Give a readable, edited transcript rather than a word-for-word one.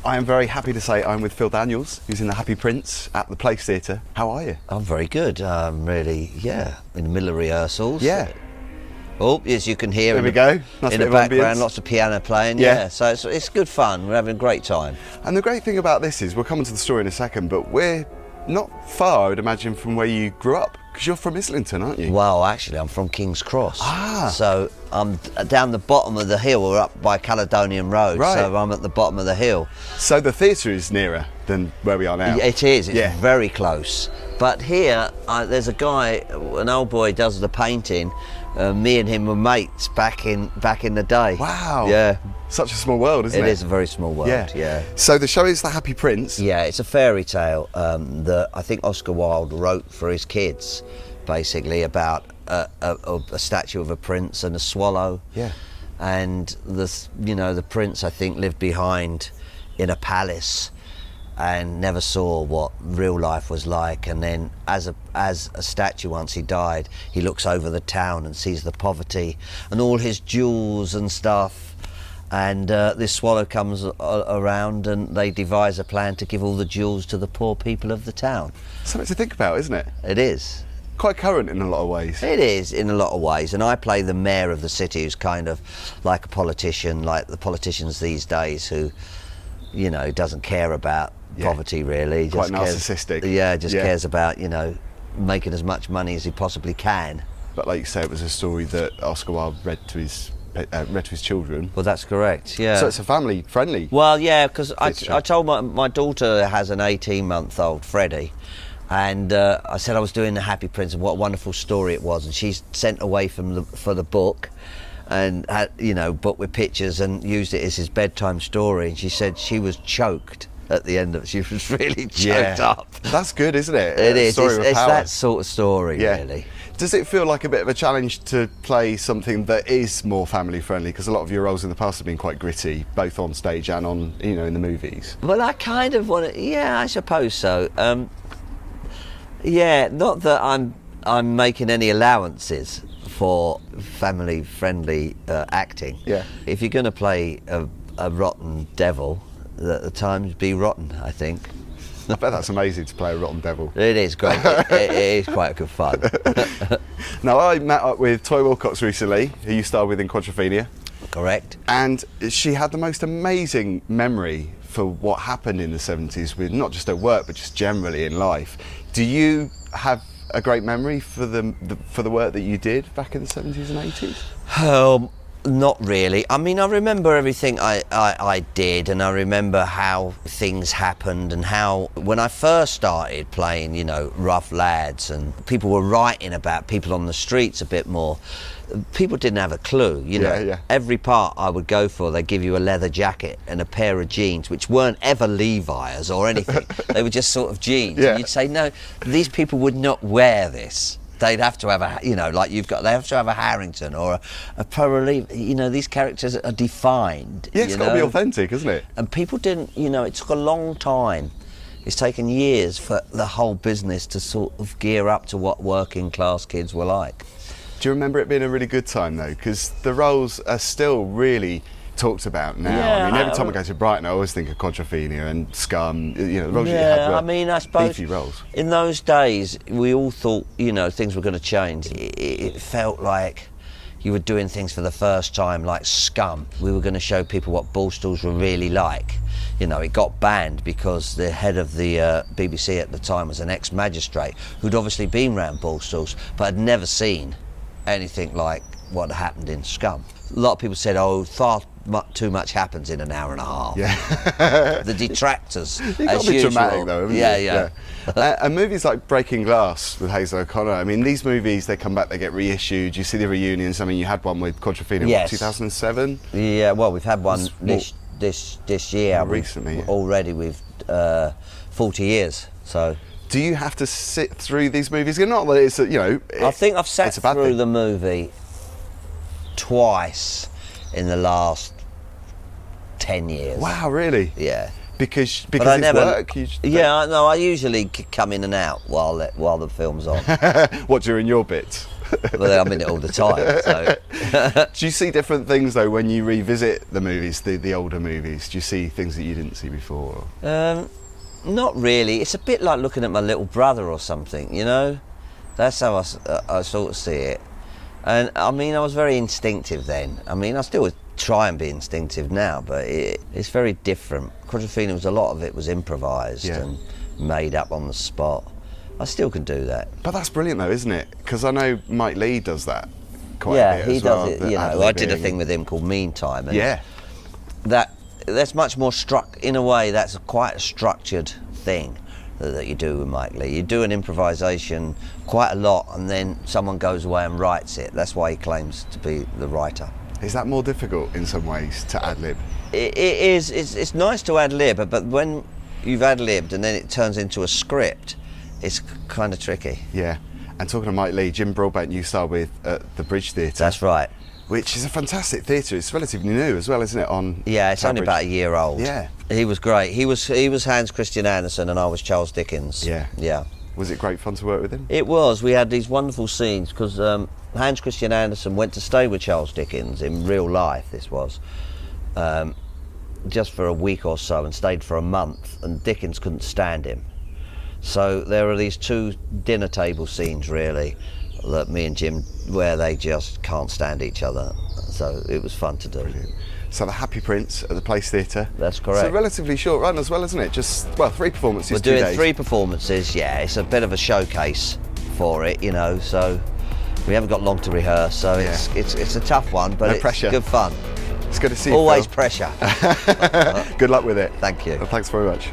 I am very happy to say I'm with Phil Daniels, who's in The Happy Prince at the Place Theatre. How are you? I'm very good. Really, in the middle of rehearsals. Yeah. Oh, as you can hear in the background, ambience. lots of piano playing. Yeah. So it's good fun. We're having a great time. And the great thing about this is, we'll come into the story in a second, but we're not far, I would imagine, from where you grew up, because you're from Islington, aren't you? Well, actually, I'm from King's Cross. Ah. So I'm down the bottom of the hill. We're up by Caledonian Road. Right. So I'm at the bottom of the hill. So the theatre is nearer than where we are now? It is. It's Yeah. very close. But here, there's a guy, an old boy, does the painting. Me and him were mates back in the day. Wow. Yeah. Such a small world, isn't it? It is a very small world. Yeah. So the show is The Happy Prince. Yeah, it's a fairy tale that I think Oscar Wilde wrote for his kids, basically about a statue of a prince and a swallow. Yeah. And the prince, I think, lived behind in a palace and never saw what real life was like. And then as a statue, once he died, he looks over the town and sees the poverty and all his jewels and stuff. And this swallow comes around and they devise a plan to give all the jewels to the poor people of the town. Something to think about, isn't it? It is. Quite current in a lot of ways. It is, in a lot of ways. And I play the mayor of the city, who's kind of like a politician, like the politicians these days, who, doesn't care about poverty, really. Quite narcissistic. Cares about, making as much money as he possibly can. But like you say, it was a story that Oscar Wilde read to his children. Well, that's correct, yeah. So it's a family-friendly. Well, yeah, because I told my daughter has an 18-month-old, Freddie, and I said I was doing The Happy Prince and what a wonderful story it was, and she sent away for the book, and had, book with pictures, and used it as his bedtime story, and she said she was choked at the end of it. She was really choked up. That's good, isn't it? It is. It's that sort of story, really. Does it feel like a bit of a challenge to play something that is more family friendly? Because a lot of your roles in the past have been quite gritty, both on stage and on, in the movies. Well, I kind of want to. Yeah, I suppose so. Not that I'm making any allowances for family friendly acting. Yeah. If you're going to play a rotten devil, the times be rotten, I think. I bet that's amazing to play a rotten devil. It is great. it is quite good fun. Now, I met up with Toy Wilcox recently, who you starred with in Quadrophenia. Correct. And she had the most amazing memory for what happened in the 70s with not just her work, but just generally in life. Do you have a great memory for the work that you did back in the 70s and 80s? Not really. I mean, I remember everything I did, and I remember how things happened, and how when I first started playing, rough lads, and people were writing about people on the streets a bit more. People didn't have a clue, Yeah. Every part I would go for, they'd give you a leather jacket and a pair of jeans, which weren't ever Levi's or anything. They were just sort of jeans. Yeah. And you'd say, no, these people would not wear this. They'd have to have they have to have a Harrington or a Pro-Relief. These characters are defined. Yeah, it's got to be authentic, isn't it? And people didn't, it took a long time. It's taken years for the whole business to sort of gear up to what working class kids were like. Do you remember it being a really good time, though? Because the roles are still really talked about now. Yeah, I mean, every time I go to Brighton, I always think of Quadrophenia and Scum. The roles that you had were I mean, I suppose beefy roles. In those days, we all thought, things were going to change. It felt like you were doing things for the first time, like Scum. We were going to show people what ball stools were really like. It got banned because the head of the BBC at the time was an ex-magistrate who'd obviously been round ball stools, but had never seen anything like what happened in Scum. A lot of people said, far too much happens in an hour and a half. Yeah. The detractors, You've got to be dramatic, though, haven't you? Yeah. And movies like Breaking Glass with Hazel O'Connor, I mean, these movies, they come back, they get reissued. You see the reunions. I mean, you had one with Quadrophenia, yes. 2007? Yeah, well, we've had one this year. Recently. Already with 40 years, so... Do you have to sit through these movies? Not that it's, I think I've sat through the movie twice in the last 10 years. Wow, really? Yeah. Because I it's never, work? I usually come in and out while the film's on. What, during your bits? Well, I'm in it all the time. So. Do you see different things though when you revisit the movies, the older movies? Do you see things that you didn't see before? Not really. It's a bit like looking at my little brother or something, you know? That's how I sort of see it. And I mean, I was very instinctive then. I mean, I still try and be instinctive now, but it's very different. Quadrophenia was, a lot of it was improvised and made up on the spot. I still can do that. But that's brilliant though, isn't it? Because I know Mike Leigh does that quite a bit he as does well, it, you know. I did a thing with him called Meantime. And that's much more in a way, that's quite a structured thing that you do with Mike Leigh. You do an improvisation quite a lot and then someone goes away and writes it. That's why he claims to be the writer. Is that more difficult in some ways to ad-lib? It is. It's nice to ad-lib, but when you've ad-libbed and then it turns into a script, it's kind of tricky. Yeah. And talking of Mike Leigh, Jim Broadbent you starred with at the Bridge Theatre. That's right. Which is a fantastic theatre. It's relatively new as well, isn't it? Yeah, it's only about a year old. Yeah. He was great. He was Hans Christian Andersen and I was Charles Dickens. Yeah. Yeah. Was it great fun to work with him? It was. We had these wonderful scenes because Hans Christian Andersen went to stay with Charles Dickens in real life, this was, just for a week or so, and stayed for a month, and Dickens couldn't stand him. So there are these two dinner table scenes, really, that me and Jim, where they just can't stand each other. So it was fun to do. Brilliant. So The Happy Prince at the Place Theatre. That's correct. It's a relatively short run as well, isn't it? Just, well, 3 performances, We're 2 doing days. 3 performances, yeah. It's a bit of a showcase for it, you know, so we haven't got long to rehearse, so it's a tough one, but it's pressure. Good fun. It's good to see you, Always Phil. pressure. Good luck with it. Thank you. Well, thanks very much.